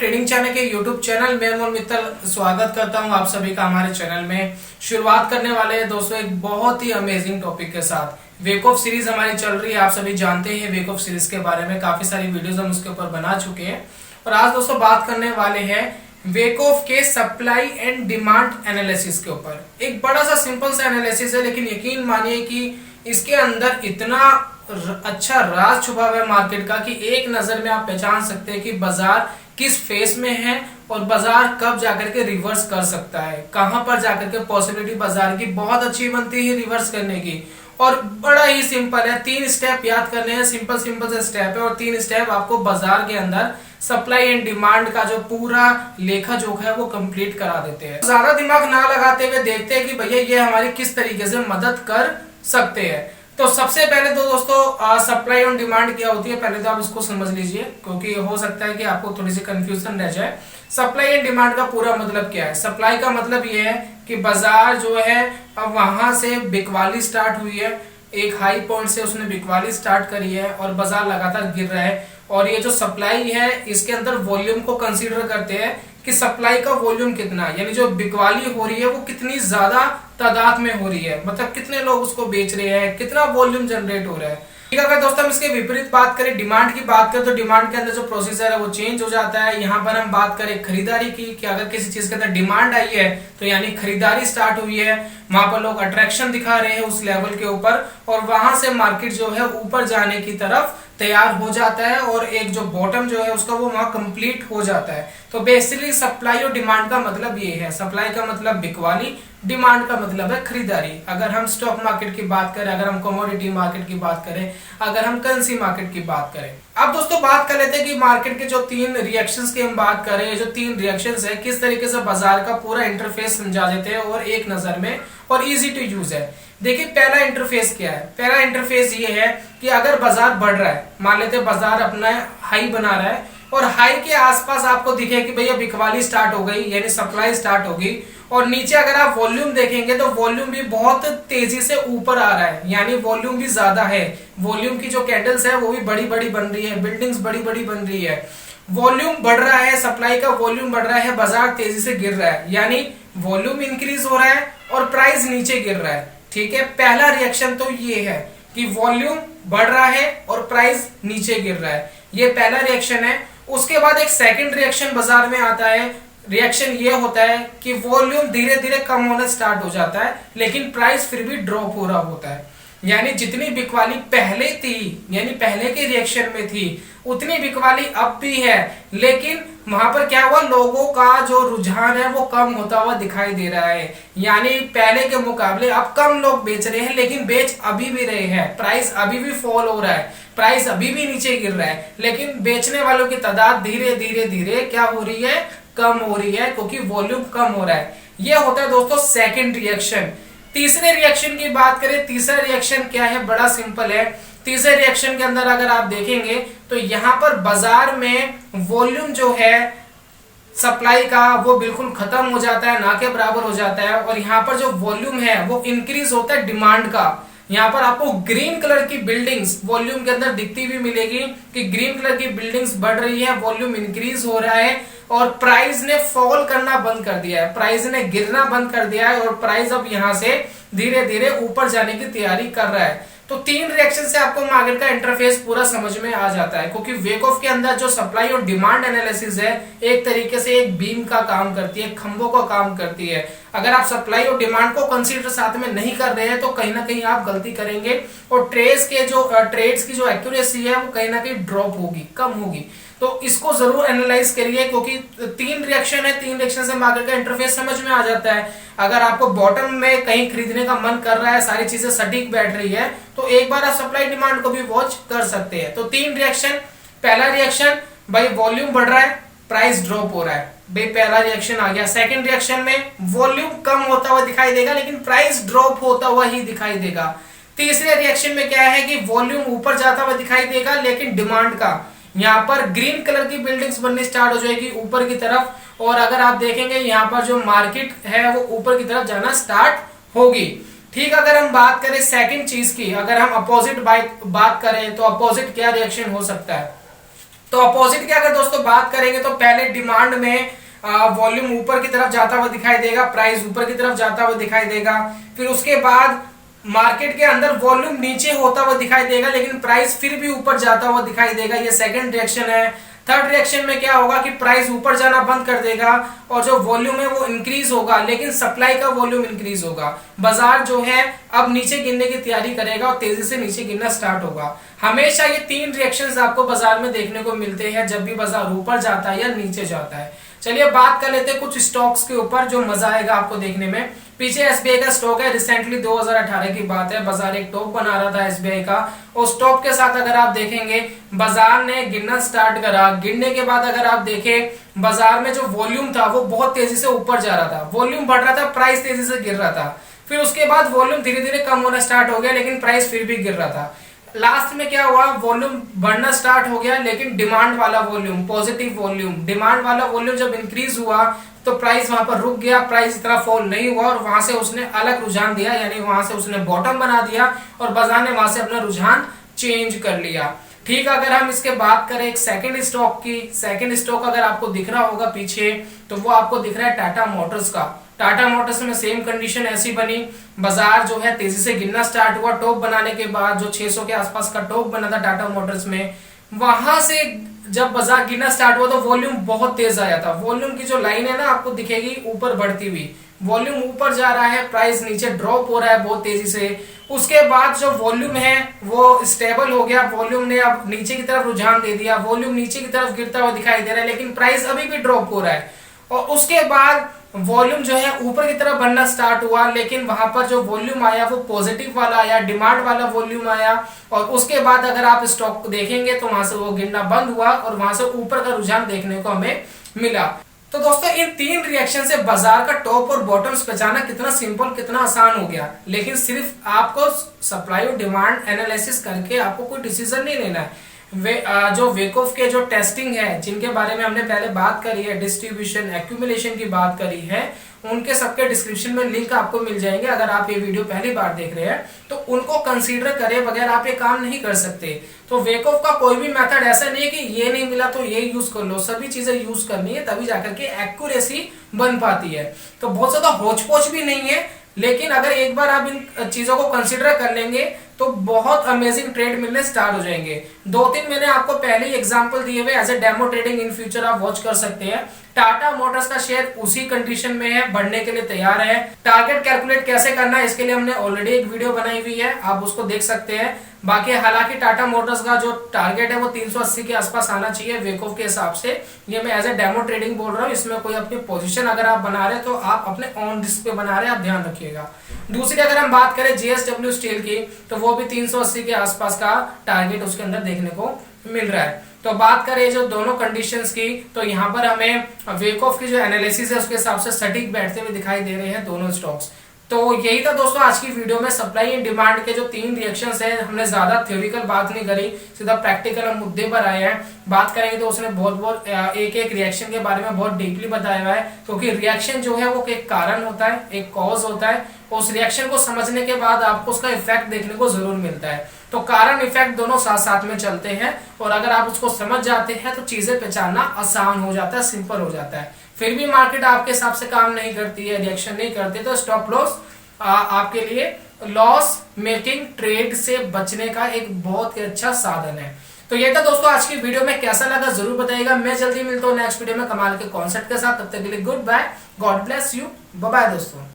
Trading channel के YouTube channel में अनमोल मित्तल स्वागत करता हूं आप सभी का हमारे चैनल में। शुरुआत करने वाले हैं दोस्तों एक बहुत ही अमेजिंग टॉपिक के साथ। वेक ऑफ सीरीज हमारी चल रही है, आप सभी जानते हैं वेक ऑफ सीरीज के बारे में काफी सारी वीडियोस हम उसके ऊपर बना चुके हैं और आज दोस्तों बात करने वाले हैं वेक ऑफ के सप्लाई एंड डिमांड एनालिसिस के ऊपर। एक बड़ा सा सिंपल सा एनालिसिस है, लेकिन यकीन मानिए कि इसके अंदर इतना अच्छा राज छुपा हुआ है मार्केट का कि एक नजर में आप पहचान सकते हैं कि बाजार किस फेस में है और बाजार कब जाकर के रिवर्स कर सकता है, कहां पर जाकर के पॉसिबिलिटी बाजार की बहुत अच्छी बनती है रिवर्स करने की। और बड़ा ही सिंपल है, 3 स्टेप याद करने हैं, सिंपल से स्टेप है और 3 स्टेप आपको बाजार के अंदर सप्लाई एंड डिमांड का जो पूरा लेखा जोखा है वो कंप्लीट करा देते हैं। ज्यादा दिमाग ना लगाते हुए देखते हैं कि भैया ये हमारी किस तरीके से मदद कर सकते हैं। तो सबसे पहले तो दोस्तों सप्लाई और डिमांड क्या होती है पहले तो आप इसको समझ लीजिए, क्योंकि हो सकता है कि आपको थोड़ी सी कंफ्यूजन रह जाए। सप्लाई एंड डिमांड का पूरा मतलब क्या है? सप्लाई का मतलब ये है कि बाजार जो है अब वहां से बिकवाली स्टार्ट हुई है, एक हाई पॉइंट से उसने बिकवाली स्टार्ट करी है और बाजार लगातार गिर रहा है। और ये जो सप्लाई है इसके अंदर वॉल्यूम को कंसीडर करते हैं कि सप्लाई का वॉल्यूम कितना, यानी जो बिकवाली हो रही है वो कितनी ज्यादा तादाद में हो रही है, मतलब कितने लोग उसको बेच रहे हैं, कितना वॉल्यूम जनरेट हो रहा है। ठीक है, अगर दोस्तों हम इसके विपरीत बात करें, डिमांड की बात करें, तो डिमांड के अंदर जो प्रोसीजर है वो चेंज हो जाता है। यहाँ पर हम बात करें खरीदारी की कि अगर किसी चीज के अंदर डिमांड आई है तो यानी खरीदारी स्टार्ट हुई है, वहां पर लोग अट्रैक्शन दिखा रहे हैं उस लेवल के ऊपर और वहां से मार्केट जो है ऊपर जाने की तरफ तैयार हो जाता है और एक जो बॉटम जो है उसका वो वहां कंप्लीट हो जाता है। तो बेसिकली सप्लाई और डिमांड का मतलब ये है, सप्लाई का मतलब बिकवाली, डिमांड का मतलब है खरीदारी। अगर हम स्टॉक मार्केट की बात करें, अगर हम कमोडिटी मार्केट की बात करें, अगर हम करेंसी मार्केट की बात करें। अब दोस्तों बात कर लेते हैं कि मार्केट के जो 3 रिएक्शंस की हम बात करें, जो 3 रिएक्शंस है किस तरीके से बाजार का पूरा इंटरफेस समझा देते हैं और एक नजर में और इजी टू यूज है। देखिए पहला इंटरफेस क्या है? पहला इंटरफेस ये है कि अगर बाजार बढ़ रहा है, मान लेते हैं बाजार अपना हाई बना रहा है और हाई के आसपास आपको दिखे कि भैया बिकवाली स्टार्ट हो गई, यानी सप्लाई स्टार्ट होगी और नीचे अगर आप वॉल्यूम देखेंगे तो वॉल्यूम भी बहुत तेजी से ऊपर आ रहा है, यानी वॉल्यूम भी ज्यादा है। वॉल्यूम की जो कैंडल्स है वो भी बड़ी बड़ी बन रही है, बिल्डिंग्स बड़ी बड़ी बन रही है, वॉल्यूम बढ़ रहा है, सप्लाई का वॉल्यूम बढ़ रहा है, बाजार तेजी से गिर रहा है, यानी वॉल्यूम इंक्रीज हो रहा है और प्राइस नीचे गिर रहा है। ठीक है, पहला रिएक्शन तो ये है कि वॉल्यूम बढ़ रहा है और प्राइस नीचे गिर रहा है, ये पहला रिएक्शन है। उसके बाद एक सेकंड रिएक्शन बाजार में आता है, रिएक्शन ये होता है कि वॉल्यूम धीरे धीरे कम होना स्टार्ट हो जाता है लेकिन प्राइस फिर भी ड्रॉप हो रहा होता है, यानी जितनी बिकवाली पहले थी, यानी पहले के रिएक्शन में थी उतनी बिकवाली अब भी है, लेकिन वहां पर क्या हुआ, लोगों का जो रुझान है वो कम होता हुआ दिखाई दे रहा है, यानी पहले के मुकाबले अब कम लोग बेच रहे हैं लेकिन बेच अभी भी रहे हैं, प्राइस अभी भी फॉल हो रहा है, प्राइस अभी भी नीचे गिर रहा है, लेकिन बेचने वालों की तादाद धीरे धीरे धीरे क्या हो रही है, कम हो रही है, क्योंकि वॉल्यूम कम हो रहा है। यह होता है दोस्तों सेकंड रिएक्शन। तीसरे रिएक्शन की बात करें, तीसरा रिएक्शन क्या है, बड़ा सिंपल है। तीसरे रिएक्शन के अंदर अगर आप देखेंगे तो यहां पर बाजार में वॉल्यूम जो है सप्लाई का वो बिल्कुल खत्म हो जाता है, ना के बराबर हो जाता है और यहाँ पर जो वॉल्यूम है वो इंक्रीज होता है डिमांड का। यहाँ पर आपको ग्रीन कलर की बिल्डिंग्स वॉल्यूम के अंदर दिखती हुई मिलेगी कि ग्रीन कलर की बिल्डिंग्स बढ़ रही है, वॉल्यूम इंक्रीज हो रहा है और प्राइस ने फॉल करना बंद कर दिया है, प्राइस ने गिरना बंद कर दिया है और प्राइस अब यहां से धीरे धीरे ऊपर जाने की तैयारी कर रहा है। तो 3 रिएक्शन से आपको मार्केट का इंटरफेस पूरा समझ में आ जाता है, क्योंकि वेक ऑफ के अंदर जो सप्लाई और डिमांड एनालिसिस है एक तरीके से एक बीम का काम करती है, खंभों का काम करती है। अगर आप सप्लाई और डिमांड को कंसीडर साथ में नहीं कर रहे हैं तो कहीं ना कहीं आप गलती करेंगे और ट्रेड्स की जो एक्यूरेसी है वो कहीं ना कहीं ड्रॉप होगी, कम होगी। तो इसको जरूर एनालाइज करिए, क्योंकि 3 रिएक्शन है, 3 रिएक्शन से मार्केट का इंटरफेस समझ में आ जाता है। अगर आपको बॉटम में कहीं खरीदने का मन कर रहा है, सारी चीजें सटीक बैठ रही है, तो एक बार आप सप्लाई डिमांड को भी वॉच कर सकते हैं। तो 3 रिएक्शन, पहला रिएक्शन भाई वॉल्यूम बढ़ रहा है, प्राइस ड्रॉप हो रहा है, भाई पहला रिएक्शन आ गया। सेकंड रिएक्शन में वॉल्यूम कम होता हुआ दिखाई देगा लेकिन प्राइस ड्रॉप होता हुआ ही दिखाई देगा। तीसरे रिएक्शन में क्या है कि वॉल्यूम ऊपर जाता हुआ दिखाई देगा लेकिन डिमांड का यहाँ पर ग्रीन कलर की बिल्डिंग्स बननी स्टार्ट हो जाएगी ऊपर की तरफ और अगर आप देखेंगे यहाँ पर जो मार्केट है वो ऊपर की तरफ जाना स्टार्ट होगी। ठीक, अगर हम बात करें सेकंड चीज की, अगर हम अपोजिट बात करें तो अपोजिट क्या रिएक्शन हो सकता है? तो अपोजिट की अगर दोस्तों बात करेंगे तो पहले डिमांड में वॉल्यूम ऊपर की तरफ जाता हुआ दिखाई देगा, प्राइस ऊपर की तरफ जाता हुआ दिखाई देगा। फिर उसके बाद मार्केट के अंदर वॉल्यूम नीचे होता हुआ दिखाई देगा लेकिन प्राइस फिर भी ऊपर जाता हुआ दिखाई देगा। ये सेकंड रिएक्शन है। थर्ड रिएक्शन में क्या होगा कि प्राइस ऊपर जाना बंद कर देगा और जो वॉल्यूम है वो इंक्रीज होगा लेकिन सप्लाई का वॉल्यूम इंक्रीज होगा। बाजार जो है अब नीचे गिरने की तैयारी करेगा और तेजी से नीचे गिरना स्टार्ट होगा। हमेशा ये तीन रिएक्शंस आपको बाजार में देखने को मिलते हैं जब भी बाजार ऊपर जाता है या नीचे जाता है। चलिए बात कर लेते हैं कुछ स्टॉक्स के ऊपर जो मजा आएगा आपको देखने में। पीछे एसबीआई का स्टॉक है, रिसेंटली 2018 की बात है, बाजार एक टॉप बना रहा था एसबीआई का। उस टॉप के साथ अगर आप देखेंगे बाजार ने गिरना स्टार्ट करा। गिरने के बाद अगर आप देखें बाजार में जो वॉल्यूम था वो बहुत तेजी से ऊपर जा रहा था, वॉल्यूम बढ़ रहा था, प्राइस तेजी से गिर रहा था। फिर उसके बाद वॉल्यूम धीरे धीरे कम होना स्टार्ट हो गया लेकिन प्राइस फिर भी गिर रहा था। लास्ट में क्या हुआ, वॉल्यूम बढ़ना स्टार्ट हो गया लेकिन डिमांड वाला वॉल्यूम, पॉजिटिव वॉल्यूम, डिमांड वाला वॉल्यूम जब इंक्रीज हुआ तो प्राइस वहां पर रुक गया, प्राइस इतना फॉल नहीं हुआ और वहां से उसने अलग रुझान दिया, यानी वहां से उसने बॉटम बना दिया और बाजार ने वहां से अपना रुझान चेंज कर लिया। ठीक, अगर हम इसके बात करें एक सेकंड स्टॉक की, सेकंड स्टॉक अगर आपको दिख रहा होगा पीछे तो वो आपको दिख रहा है टाटा मोटर्स का। टाटा मोटर्स में सेम कंडीशन ऐसी बनी, बाजार जो है तेजी से गिरना स्टार्ट हुआ। टॉप बनाने के बाद जो 600 के आसपास का टॉप बना था टाटा मोटर्स में, वहां से जब बाजार गिरना स्टार्ट हुआ तो वॉल्यूम बहुत तेज आया था। वॉल्यूम की जो लाइन है ना आपको दिखेगी ऊपर बढ़ती हुई, वॉल्यूम ऊपर जा रहा है, प्राइस नीचे ड्रॉप हो रहा है बहुत तेजी से। उसके बाद जो वॉल्यूम है वो स्टेबल हो गया, वॉल्यूम ने अब नीचे की तरफ रुझान दे दिया, वॉल्यूम नीचे की तरफ गिरता हुआ दिखाई दे रहा है लेकिन प्राइस अभी भी ड्रॉप हो रहा है। और उसके बाद वॉल्यूम जो है ऊपर की तरफ बढ़ना स्टार्ट हुआ लेकिन वहां पर जो वॉल्यूम आया वो पॉजिटिव वाला आया, डिमांड वाला वॉल्यूम आया। और उसके बाद अगर आप स्टॉक को देखेंगे तो वहां से वो गिरना बंद हुआ और वहां से ऊपर का रुझान देखने को हमें मिला। तो दोस्तों इन तीन रिएक्शन से बाजार का टॉप और बॉटम्स पहचाना कितना सिंपल, कितना आसान हो गया। लेकिन सिर्फ आपको सप्लाई और डिमांड एनालिसिस करके आपको कोई डिसीजन नहीं लेना है। जो वेकॉफ के जो टेस्टिंग है जिनके बारे में हमने पहले बात करी है, डिस्ट्रीब्यूशन एक्यूमुलेशन की बात करी है, उनके सबके डिस्क्रिप्शन में लिंक आपको मिल जाएंगे। अगर आप ये वीडियो पहली बार देख रहे हैं तो उनको कंसीडर करे बगैर आप ये काम नहीं कर सकते। तो वेकॉफ का कोई भी मेथड ऐसा नहीं है कि ये नहीं मिला तो ये यूज कर लो, सभी चीजें यूज करनी है तभी जाकर के एक्यूरेसी बन पाती है। तो बहुत ज्यादा होच पोच भी नहीं है लेकिन अगर एक बार आप इन चीजों को कंसीडर कर लेंगे तो बहुत अमेजिंग ट्रेड मिलने स्टार्ट हो जाएंगे। 2-3 मैंने आपको पहले ही एग्जांपल दिए हुए, as a demo trading in future आप वॉच कर सकते हैं। टाटा मोटर्स का शेयर उसी कंडीशन में है, बढ़ने के लिए तैयार है। टारगेट कैलकुलेट कैसे करना है इसके लिए हमने ऑलरेडी एक वीडियो बनाई हुई है, आप उसको देख सकते हैं। बाकी हालांकि टाटा मोटर्स का जो टारगेट है वो 380 के आसपास आना चाहिए वेकॉफ के हिसाब से। ये मैं एज ए डेमो ट्रेडिंग बोल रहा हूँ, इसमें कोई अपनी पोजीशन अगर आप बना रहे हैं तो आप अपने ऑन रिस्क पे बना रहे हैं, आप ध्यान रखिएगा। दूसरी अगर हम बात करें जेएसडब्ल्यू स्टील की तो वो भी 380 के आसपास का टारगेट उसके अंदर देखने को मिल रहा है। तो बात करें जो दोनों कंडीशंस की तो यहाँ पर हमें वेकॉफ की जो एनालिसिस है उसके हिसाब से सटीक बैठते हुए दिखाई दे रहे हैं दोनों स्टॉक्स। तो यही था दोस्तों आज की वीडियो में सप्लाई एंड डिमांड के जो तीन रिएक्शंस हैं। हमने ज्यादा थ्योरिकल बात नहीं करी, सीधा प्रैक्टिकल हम मुद्दे पर आए हैं। बात करेंगे तो उसने बहुत एक एक रिएक्शन के बारे में बहुत डीपली बताया हुआ है, क्योंकि रिएक्शन जो है वो एक कारण होता है, एक कॉज होता है। उस रिएक्शन को समझने के बाद आपको उसका इफेक्ट देखने को जरूर मिलता है। तो कारण इफेक्ट दोनों साथ साथ में चलते हैं और अगर आप उसको समझ जाते हैं तो चीजें पहचानना आसान हो जाता है, सिंपल हो जाता है। फिर भी मार्केट आपके हिसाब से काम नहीं करती है, रिएक्शन नहीं करती, तो स्टॉप लॉस आपके लिए लॉस मेकिंग ट्रेड से बचने का एक बहुत ही अच्छा साधन है। तो ये था दोस्तों आज की वीडियो में, कैसा लगा जरूर बताइएगा। मैं जल्दी मिलता हूँ नेक्स्ट वीडियो में कमाल के कॉन्सेप्ट के साथ, तब तक के लिए goodbye, God bless you, bye bye दोस्तों।